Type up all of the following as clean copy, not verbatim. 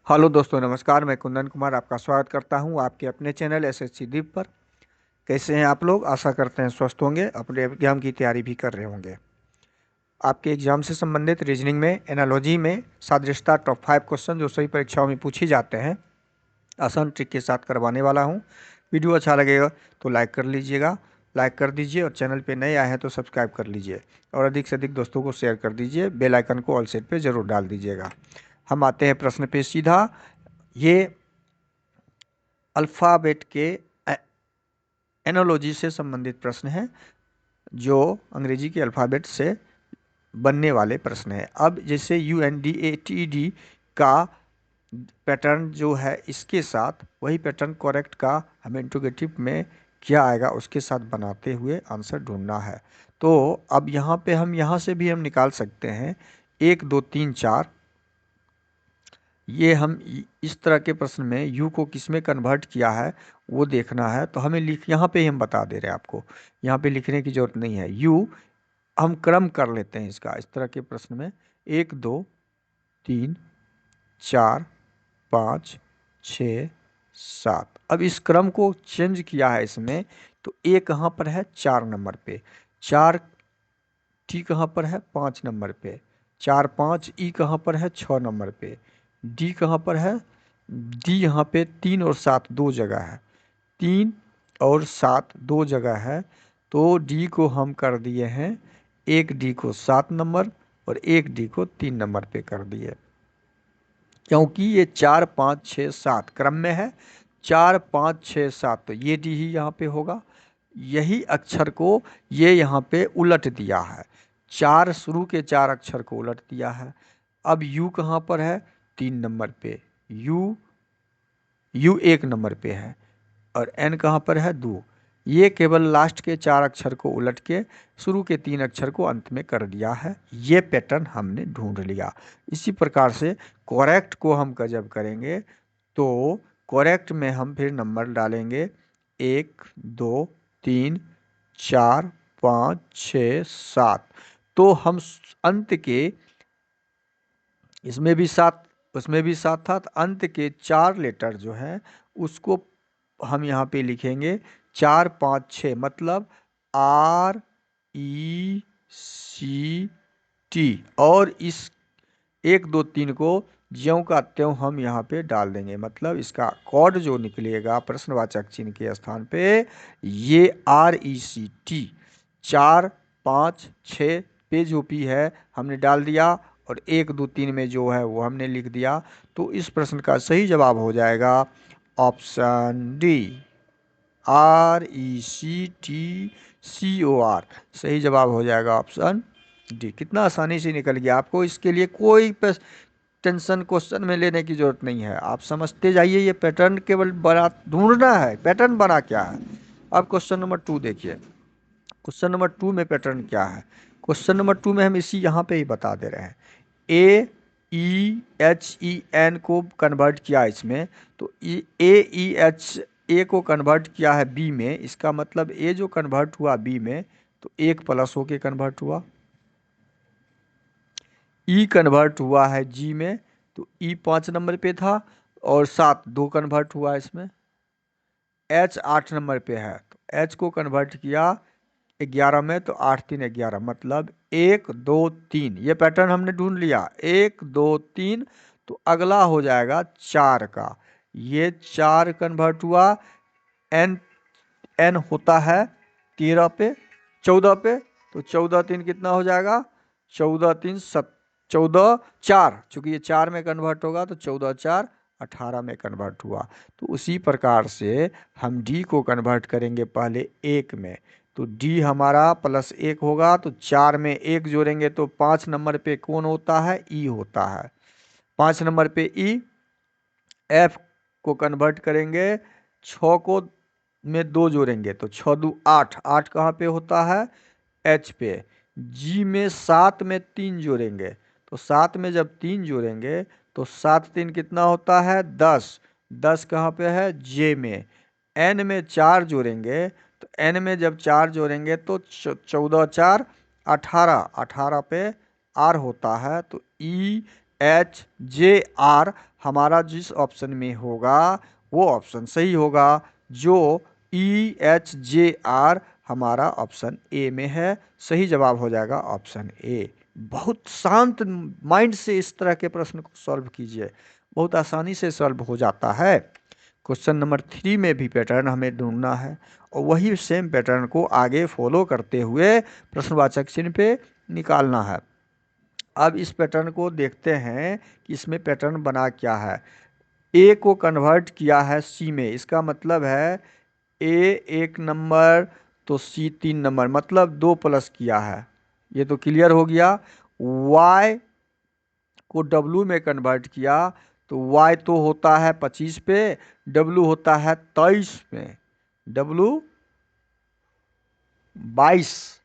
Hello दोस्तों, नमस्कार। मैं कुंदन कुमार आपका स्वागत करता हूं आपके अपने चैनल एसएससी दीप पर। कैसे हैं आप लोग? आशा करते हैं स्वस्थ होंगे, अपने एग्जाम की तैयारी भी कर रहे होंगे। आपके एग्जाम से संबंधित रीजनिंग में, एनालॉजी में सादृश्यता टॉप 5 क्वेश्चन जो सभी परीक्षाओं में पूछे जाते हैं, आसान ट्रिक के साथ करवाने वाला हूं। वीडियो अच्छा लगेगा तो लाइक कर लीजिएगा, लाइक कर दीजिए, और चैनल पे नए आए हैं तो सब्सक्राइब कर लीजिए, और अधिक से अधिक दोस्तों को शेयर कर दीजिए। बेल आइकन को ऑल सेट पे ज़रूर डाल दीजिएगा। हम आते हैं प्रश्न पे सीधा। ये अल्फ़ाबेट के एनोलॉजी से संबंधित प्रश्न है, जो अंग्रेजी के अल्फ़ाबेट से बनने वाले प्रश्न है। अब जैसे UNDATD का पैटर्न जो है, इसके साथ वही पैटर्न करेक्ट का हमें इंट्रोगेटिव में क्या आएगा उसके साथ बनाते हुए आंसर ढूंढना है। तो अब यहाँ पे हम यहाँ से भी हम निकाल सकते हैं 1 2 3 4। ये हम इस तरह के प्रश्न में यू को किस में कन्वर्ट किया है वो देखना है, तो हमें लिख यहाँ पे ही हम बता दे रहे हैं आपको, यहाँ पे लिखने की ज़रूरत नहीं है। यू हम क्रम कर लेते हैं इसका, इस तरह के प्रश्न में 1 2 3 4 5 6 7। अब इस क्रम को चेंज किया है इसमें, तो ए कहाँ पर है? 4 नंबर पे। 4 टी कहाँ पर है? 5 नंबर पे। 4 5 ई कहाँ पर है? 6 नंबर पे। डी कहाँ पर है? डी यहाँ पे 3 और 7 दो जगह है। 3 और 7 दो जगह है, तो डी को हम कर दिए हैं, एक डी को 7 नंबर और एक डी को 3 नंबर पे कर दिए, क्योंकि ये 4 5 6 7 क्रम में है। 4 5 6 7 तो ये डी ही यहाँ पे होगा। यही अक्षर को ये यहाँ पे उलट दिया है, चार शुरू के 4 अक्षर को उलट दिया है। अब यू कहाँ पर है? 3 नंबर पे। यू यू 1 नंबर पे है, और एन कहाँ पर है? 2। ये केवल लास्ट के 4 अक्षर को उलट के शुरू के 3 अक्षर को अंत में कर दिया है। ये पैटर्न हमने ढूंढ लिया। इसी प्रकार से करेक्ट को हम जब करेंगे तो करेक्ट में हम फिर नंबर डालेंगे 1 2 3 4 5 6 7। तो हम अंत के, इसमें भी 7 उसमें भी 7 था, तो अंत के 4 लेटर जो है उसको हम यहाँ पे लिखेंगे 4 5 6, मतलब RECT, और इस 1 2 3 को ज्यों का त्यों हम यहाँ पे डाल देंगे, मतलब इसका कोड जो निकलेगा प्रश्नवाचक चिन्ह के स्थान पे, ये RECT 4 5 6 पे जो पी है हमने डाल दिया, और 1 2 3 में जो है वो हमने लिख दिया। तो इस प्रश्न का सही जवाब हो जाएगा ऑप्शन डी, RECTCOR। सही जवाब हो जाएगा ऑप्शन डी। कितना आसानी से निकल गया। आपको इसके लिए कोई टेंशन क्वेश्चन में लेने की जरूरत नहीं है, आप समझते जाइए। ये पैटर्न केवल बना ढूंढना है, पैटर्न बना क्या है। अब क्वेश्चन नंबर 2 देखिए। क्वेश्चन नंबर 2 में पैटर्न क्या है? क्वेश्चन नंबर 2 में हम इसी यहाँ पे ही बता दे रहे हैं। AEHEN को कन्वर्ट किया इसमें, तो ए को कन्वर्ट किया है बी में, इसका मतलब ए जो कन्वर्ट हुआ बी में तो 1 प्लस होके कन्वर्ट हुआ। ई कन्वर्ट हुआ है जी में, तो ई 5 नंबर पे था, और 7 2 कन्वर्ट हुआ इसमें। एच 8 नंबर पे है, तो एच को कन्वर्ट किया 11 में, तो 8 3 11, मतलब 1 2 3। ये पैटर्न हमने ढूंढ लिया, 1 2 3। तो अगला हो जाएगा 4 का, ये 4 कन्वर्ट हुआ। एन एन होता है 13 पे 14 पे, तो 14 3 कितना हो जाएगा? 14 3 14 4, चूंकि ये 4 में कन्वर्ट होगा तो 14 4 18 में कन्वर्ट हुआ। तो उसी प्रकार से हम डी को कन्वर्ट करेंगे पहले 1 में, तो डी हमारा +1 होगा, तो 4 में 1 जोड़ेंगे तो 5 नंबर पे कौन होता है? ई होता है। 5 नंबर पे ई। एफ को कन्वर्ट करेंगे, 6 को में 2 जोड़ेंगे तो 6 2 8, 8 कहाँ पे होता है? एच पे। जी में 7 में 3 जोड़ेंगे, तो 7 में जब 3 जोड़ेंगे तो 7 3 कितना होता है? 10, 10 कहाँ पे है? जे में। एन में 4 जोड़ेंगे, तो एन में जब 4 जोड़ेंगे तो 14 4 18, 18 पे आर होता है, तो EHJR हमारा जिस ऑप्शन में होगा वो ऑप्शन सही होगा। जो EHJR हमारा ऑप्शन ए में है, सही जवाब हो जाएगा ऑप्शन ए। बहुत शांत माइंड से इस तरह के प्रश्न को सॉल्व कीजिए, बहुत आसानी से सॉल्व हो जाता है। क्वेश्चन नंबर 3 में भी पैटर्न हमें ढूंढना है और वही सेम पैटर्न को आगे फॉलो करते हुए प्रश्नवाचक चिन्ह पे निकालना है। अब इस पैटर्न को देखते हैं कि इसमें पैटर्न बना क्या है। ए को कन्वर्ट किया है सी में, इसका मतलब है ए 1 नंबर तो सी 3 नंबर, मतलब 2 प्लस किया है। ये तो क्लियर हो गया। y को w में कन्वर्ट किया तो y तो होता है 25 पे, w होता है 23 में, w 22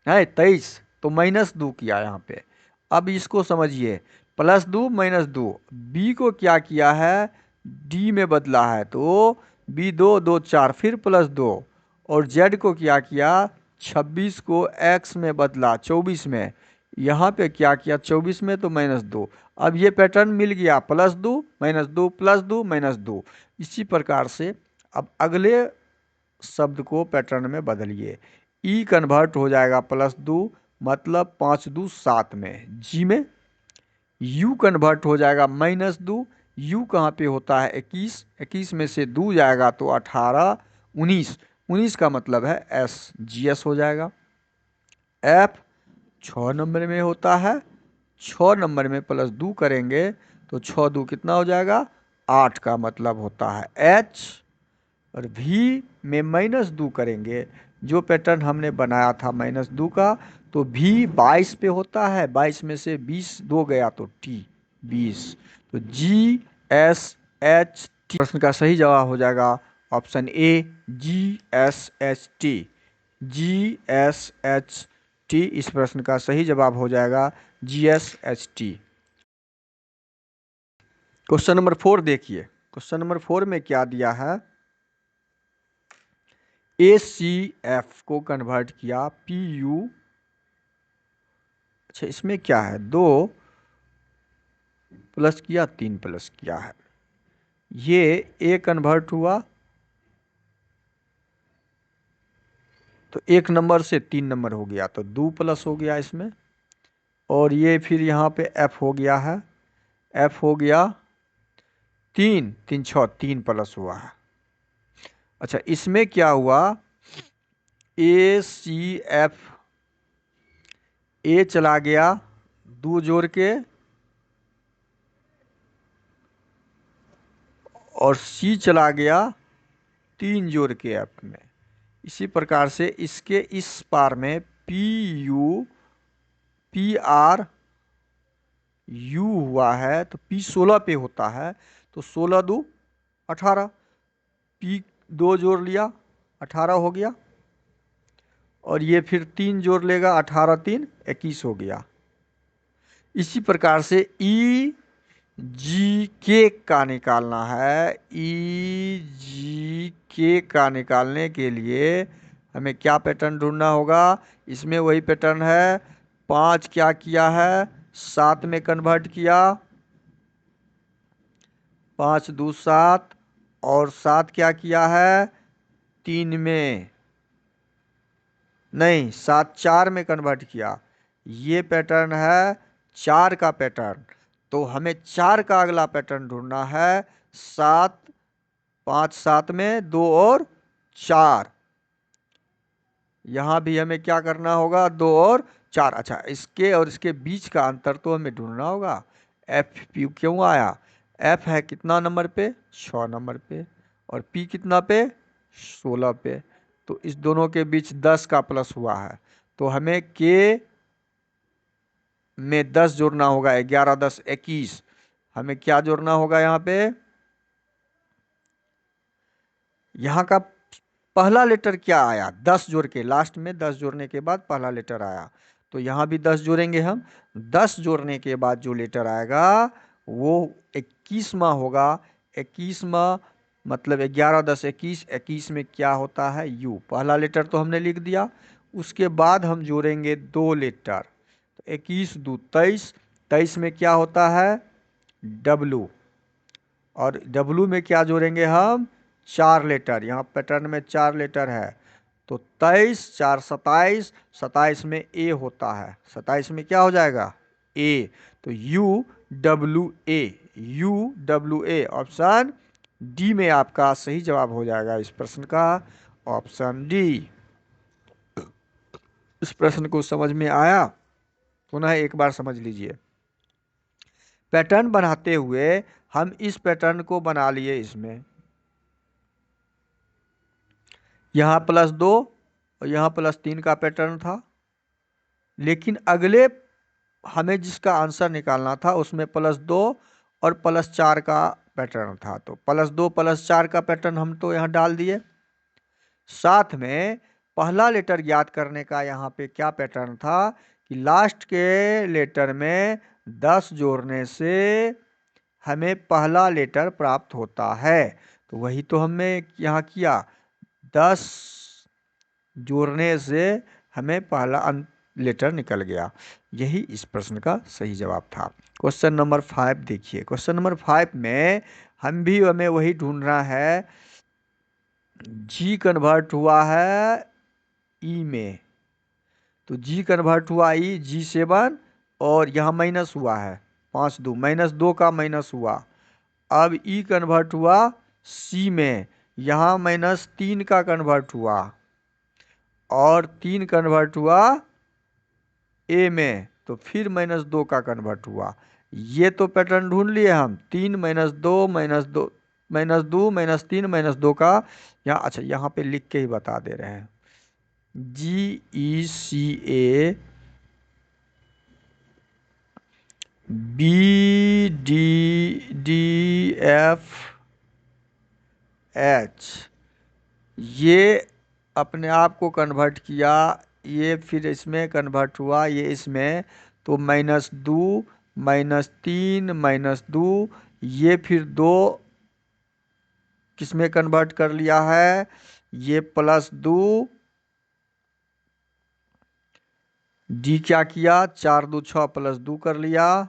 है, 23 तो -2 किया यहाँ पे। अब इसको समझिए, +2 -2, b को क्या किया है d में बदला है तो b 2 2 4 फिर +2, और z को क्या किया 26 को x में बदला 24 में, यहाँ पे क्या किया 24 में तो -2। अब ये पैटर्न मिल गया, +2 -2 +2 -2। इसी प्रकार से अब अगले शब्द को पैटर्न में बदलिए। ई कन्वर्ट हो जाएगा +2 मतलब 5 2 7 में जी में। यू कन्वर्ट हो जाएगा -2, यू कहाँ पे होता है 21, 21 में से 2 जाएगा तो 18 19, 19 का मतलब है एस, GS हो जाएगा। एफ 6 नंबर में होता है, 6 नंबर में +2 करेंगे तो 6 2 कितना हो जाएगा 8 का मतलब होता है एच। और भी में -2 करेंगे, जो पैटर्न हमने बनाया था -2 का, तो भी 22 पे होता है, 22 में से 20 2 गया तो टी 20, तो GSHT प्रश्न का सही जवाब हो जाएगा ऑप्शन ए GSHT। GSHT इस प्रश्न का सही जवाब हो जाएगा GSHT। क्वेश्चन नंबर 4 देखिए। क्वेश्चन नंबर 4 में क्या दिया है, ACF को कन्वर्ट किया PU। अच्छा, इसमें क्या है 2 प्लस किया 3 प्लस किया है, ये A कन्वर्ट हुआ तो 1 नंबर से 3 नंबर हो गया तो 2 प्लस हो गया इसमें, और ये फिर यहाँ पे F हो गया है, F हो गया 3 3 6 3 प्लस हुआ है। अच्छा, इसमें क्या हुआ ACF, A चला गया 2 जोड़ के और C चला गया 3 जोड़ के F में। इसी प्रकार से इसके इस पार में PU PR U हुआ है तो P 16 पे होता है, तो 16 2 18, P 2 जोड़ लिया 18 हो गया, और ये फिर 3 जोड़ लेगा 18 3 21 हो गया। इसी प्रकार से EGK का निकालना है। EGK का निकालने के लिए हमें क्या पैटर्न ढूंढना होगा, इसमें वही पैटर्न है, 5 क्या किया है 7 में कन्वर्ट किया, 5 2 7, और 7 क्या किया है 3 में, नहीं 7 4 में कन्वर्ट किया। ये पैटर्न है 4 का पैटर्न, तो हमें 4 का अगला पैटर्न ढूंढना है। 7 5 7 में 2 और 4, यहाँ भी हमें क्या करना होगा 2 और 4। अच्छा, इसके और इसके बीच का अंतर तो हमें ढूंढना होगा। एफ पी क्यों आया, एफ है कितना नंबर पे 6 नंबर पे, और पी कितना पे 16 पे, तो इस दोनों के बीच 10 का प्लस हुआ है, तो हमें के में 10 जोड़ना होगा, 11 10 21। हमें क्या जोड़ना होगा यहाँ पे, यहाँ का पहला लेटर क्या आया 10 जोड़ के, लास्ट में 10 जोड़ने के बाद पहला लेटर आया, तो यहाँ भी 10 जोड़ेंगे हम। 10 जोड़ने के बाद जो लेटर आएगा वो 21वां होगा। 21वां मतलब 11 10 21, 21 में क्या होता है यू, पहला लेटर तो हमने लिख दिया। उसके बाद हम जोड़ेंगे 2 लेटर, तो 21 2 23, 23 में क्या होता है डब्लू, और डब्लू में क्या जोड़ेंगे हम, 4 लेटर, यहाँ पैटर्न में 4 लेटर है, तो 23 4 27, 27 में ए होता है, 27 में क्या हो जाएगा, ए, तो U W A, U W A, option D में आपका सही जवाब हो जाएगा इस प्रश्न का, ऑप्शन डी। इस प्रश्न को समझ में आया, पुनः एक बार समझ लीजिए। पैटर्न बनाते हुए हम इस पैटर्न को बना लिए, इसमें यहाँ +2 और यहाँ +3 का पैटर्न था, लेकिन अगले हमें जिसका आंसर निकालना था उसमें +2 और +4 का पैटर्न था, तो +2 +4 का पैटर्न हम तो यहाँ डाल दिए। साथ में पहला लेटर ज्ञात करने का यहाँ पे क्या पैटर्न था कि लास्ट के लेटर में 10 जोड़ने से हमें पहला लेटर प्राप्त होता है, तो वही तो हमने यहाँ किया, 10 जोड़ने से हमें पहला लेटर निकल गया। यही इस प्रश्न का सही जवाब था। क्वेश्चन नंबर 5 देखिए, क्वेश्चन नंबर 5 में हमें वही ढूंढना है, जी कन्वर्ट हुआ है ई में, तो जी कन्वर्ट हुआ ई G7, और यहाँ माइनस हुआ है 5 2 -2 का माइनस हुआ। अब ई कन्वर्ट हुआ सी में, यहाँ -3 का कन्वर्ट हुआ, और 3 कन्वर्ट हुआ ए में, तो फिर -2 का कन्वर्ट हुआ। ये तो पैटर्न ढूंढ लिए हम, 3 -2 -2 -2 -3 -2 का, यहाँ अच्छा यहाँ पे लिख के ही बता दे रहे हैं, GECA BDDFH, ये अपने आप को कन्वर्ट किया, ये फिर इसमें कन्वर्ट हुआ, ये इसमें, तो -2 -3 -2, ये फिर 2 किसमें कन्वर्ट कर लिया है, ये +2, डी क्या किया, 4 2 6 +2 कर लिया,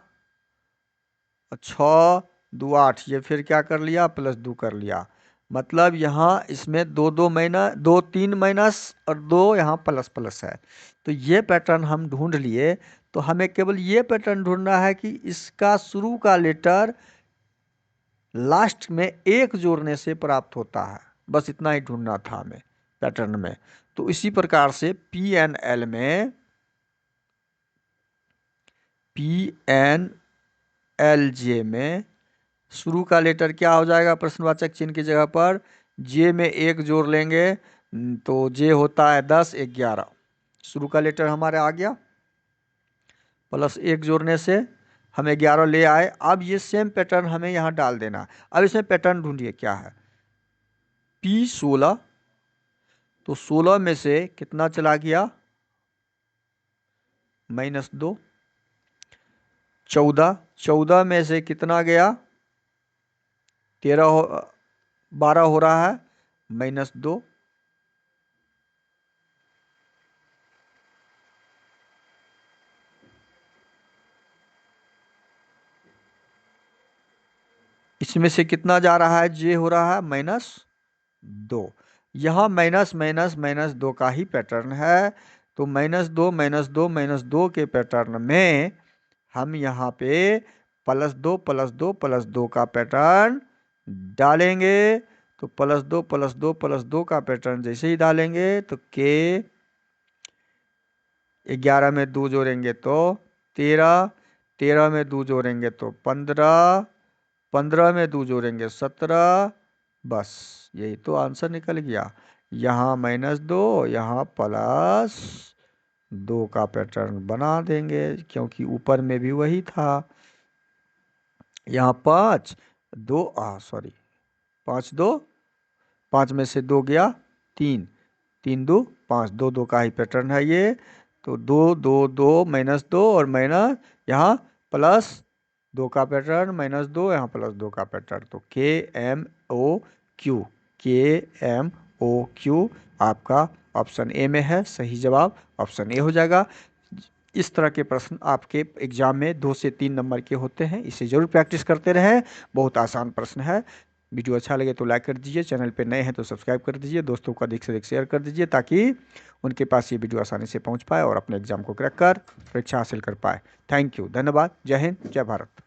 6 2 8, ये फिर क्या कर लिया, +2 कर लिया। मतलब यहाँ इसमें 2 2 माइनस 2 3 माइनस और 2 यहाँ प्लस प्लस है, तो ये पैटर्न हम ढूंढ लिए। तो हमें केवल ये पैटर्न ढूंढना है कि इसका शुरू का लेटर लास्ट में 1 जोड़ने से प्राप्त होता है, बस इतना ही ढूंढना था हमें पैटर्न में। तो इसी प्रकार से PNL में, PNLJ में शुरू का लेटर क्या हो जाएगा, प्रश्नवाचक चिन्ह की जगह पर जे में 1 जोड़ लेंगे, तो जे होता है 10 11, शुरू का लेटर हमारे आ गया, +1 जोड़ने से हम 11 ले आए। अब ये सेम पैटर्न हमें यहाँ डाल देना। अब इसमें पैटर्न ढूंढिए क्या है, P16, तो 16 में से कितना चला गया, -2, 14 में से कितना गया, 12 हो रहा है, -2, इसमें से कितना जा रहा है, जे हो रहा है -2, यहाँ -2 का ही पैटर्न है, तो -2 -2 -2 के पैटर्न में हम यहाँ पे +2 +2 +2 का पैटर्न डालेंगे, तो +2 +2 +2 का पैटर्न जैसे ही डालेंगे तो के 11 में 2 जोड़ेंगे तो 13, 13 में 2 जोड़ेंगे तो 15, 15 में 2 जोड़ेंगे 17, बस यही तो आंसर निकल गया। यहाँ -2, यहाँ +2 का पैटर्न बना देंगे, क्योंकि ऊपर में भी वही था। यहाँ 5 2 सॉरी 5 2, 5 में से 2 गया 3, 3 2 5, 2 2 का ही पैटर्न है ये, तो 2 2 2 -2 और माइनस यहाँ +2 का पैटर्न, -2 यहाँ +2 का पैटर्न, तो KMOQ आपका ऑप्शन ए में है, सही जवाब ऑप्शन ए हो जाएगा। इस तरह के प्रश्न आपके एग्जाम में 2 से 3 नंबर के होते हैं, इसे ज़रूर प्रैक्टिस करते रहें। बहुत आसान प्रश्न है। वीडियो अच्छा लगे तो लाइक कर दीजिए, चैनल पे नए हैं तो सब्सक्राइब कर दीजिए, दोस्तों को अधिक से अधिक शेयर कर दीजिए ताकि उनके पास ये वीडियो आसानी से पहुंच पाए और अपने एग्जाम को क्रैक कर परीक्षा हासिल कर पाए। थैंक यू, धन्यवाद। जय हिंद, जय भारत।